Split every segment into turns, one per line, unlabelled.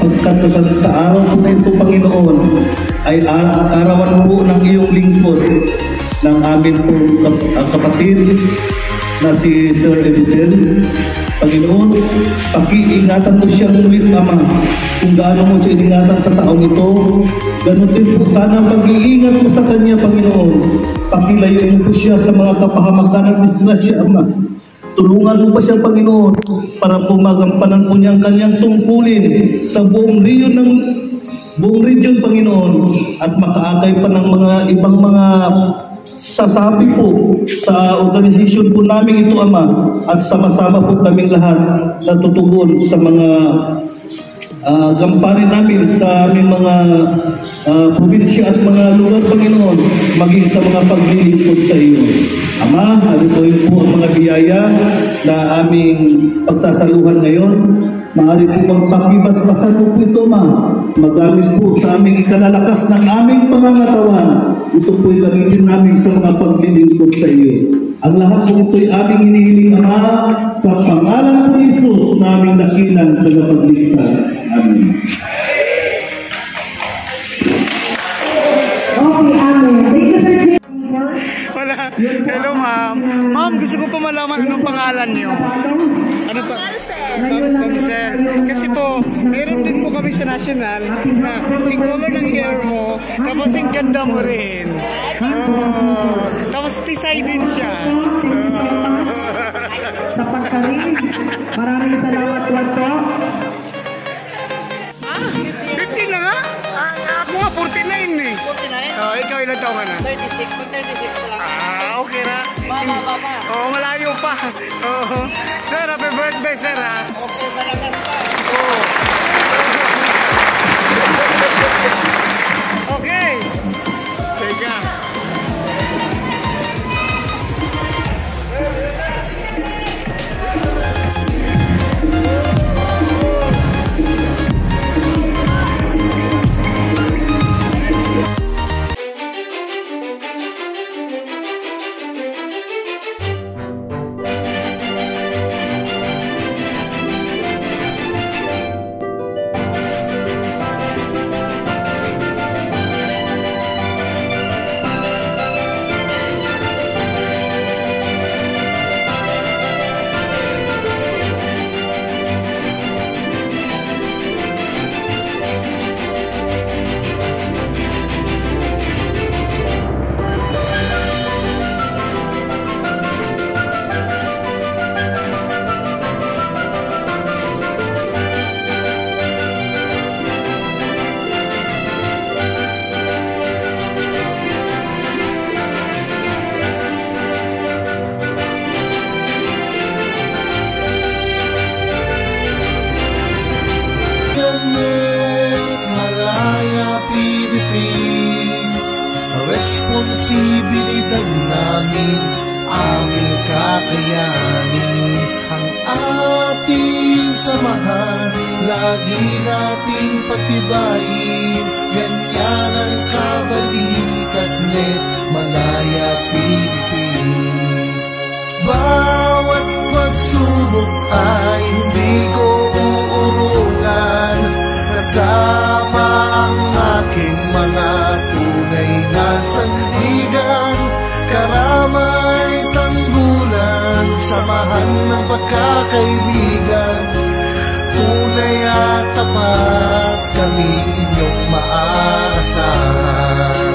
sapagkat sa araw po na ito, Panginoon, ay arawan po ng iyong lingkod ng amin po kapatid na si Sir Edwin. Panginoon, pakiingatan mo siya ulit, Ama, kung gaano mo siya ingatan sa taong ito. Ganun din po sana pag-iingat mo sa kanya, Panginoon. Pakilayin mo po siya sa mga kapahamakan at disgrasya, Ama. Tulungan mo pa siya, Panginoon, para pumagampanan po niya ang kanyang tungkulin sa buong region, Panginoon, at makaagay pa ng mga ibang mga sasabi po sa organisasyon po namin ito, Ama, at sama-sama po kaming lahat na tutugon sa mga gampanin namin sa aming mga probinsya at mga lugar, Panginoon, maging sa mga paglilingkod sa iyo. Ama, halituin po ang mga biyaya na aming pagsasaluhan ngayon. Maaari po magpakibas-basan po ito, Ma. Magamit po sa aming ikalalakas ng aming pangangatawan. Ito po'y gamitin namin sa mga paglilingkod sa iyo. Ang lahat po ito'y aming hinihiling, Ama, sa pangalan po ni Jesus na aming dakilang tagapagligtas. Amen.
Okay, amen. Thank you, Sir Jay.
Wala. Hello, ma'am. Ma'am, gusto ko pa malaman anong pangalan niyo. Ano pa? Consel. Kasi po, meron din po kami sa national na sing color ng hair mo, tapos sing ganda mo rin. Tapos tisay din siya.
Sa pagkarinig, maraming salamat po ito.
50 na nga? Ako nga, 49 eh. 49? Ikaw ilang taon ka na? 36. 36 lang. Okay na. Baba. Oo, malayo pa. Oo. Sir, happy birthday, sir, ha? Okay, malakas pa. Oo. Okay. Teka.
Responsibilidad namin, aming kakayanin ang ating samahan, lagi nating patibayin, ganyan ang kabalikat net Malaya Philippines. Bawat pagsubok ay hindi ko uurungan, kasama ang aking mga tunay na sandigan, karamay tanggulan, samahan ng pagkakaibigan, tunay at tapat kami inyong maaasahan.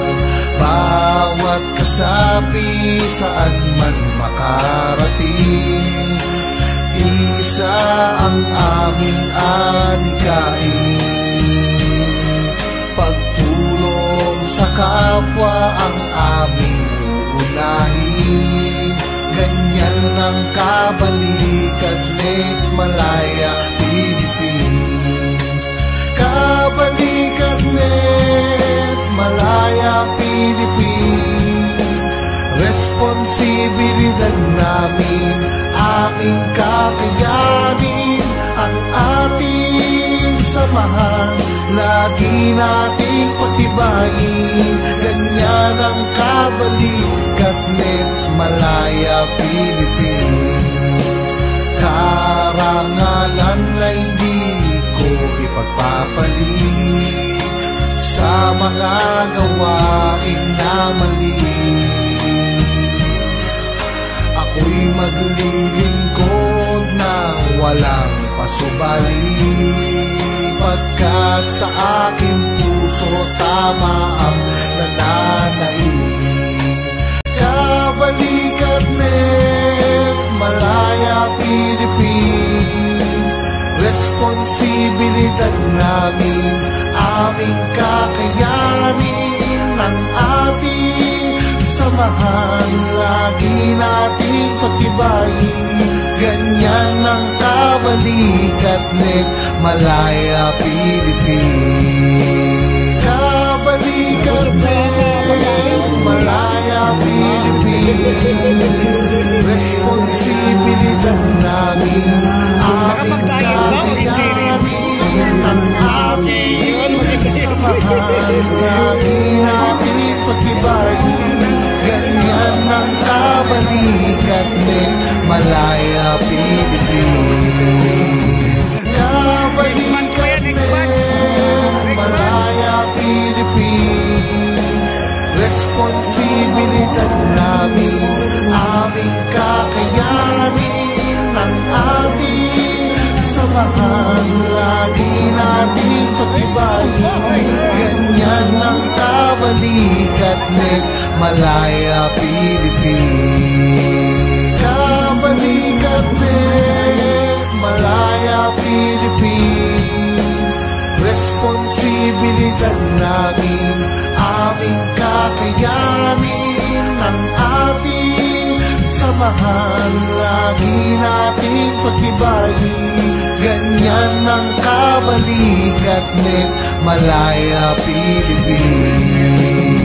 Bawat kasapi saan man makarating, isa ang aming adhikain, pagtulong sa kapwa ang aming uunahin, ganyan ang kabalikat net Malaya Philippines. Kabalikat net Malaya Philippines, responsibilidad namin, aming kakayanin, ang ating samahan, lagi nating patibayin, ganyan ang kabalikat net Malaya Philippines. Karangalan ay di ko ipagpapalit sa mga gawain na mali. Ako'y maglilingkod ng walang pasubali, pagkat sa aking puso tama ang nananaig. Kabalikat net, Malaya, Philippines, responsibilidad namin, aming kakayanin, ang ating samahan, lagi nating pagtibayin. Ganyan ang kabalikat net, Malaya, Philippines. Kabalikat net, Malaya, Philippines, responsibilidad namin, aming kakayanin, ang ating samahan, lagi nating pagtibayin. Ganyan ang kabalikat net, Malaya, Philippines. Kabalikat net, Malaya, Philippines, responsibilidad namin, aming kakayanin, ang ating samahan, lagi nating pagtibayin. Ganyan ang kabalikat net, Malaya, Philippines. Kabalikat net, Malaya, Philippines, responsibilidad namin, aming kakayanin, ang ating samahan, lagi nating pagtibayin. Ganyan ang kabalikat net, Malaya, Philippines.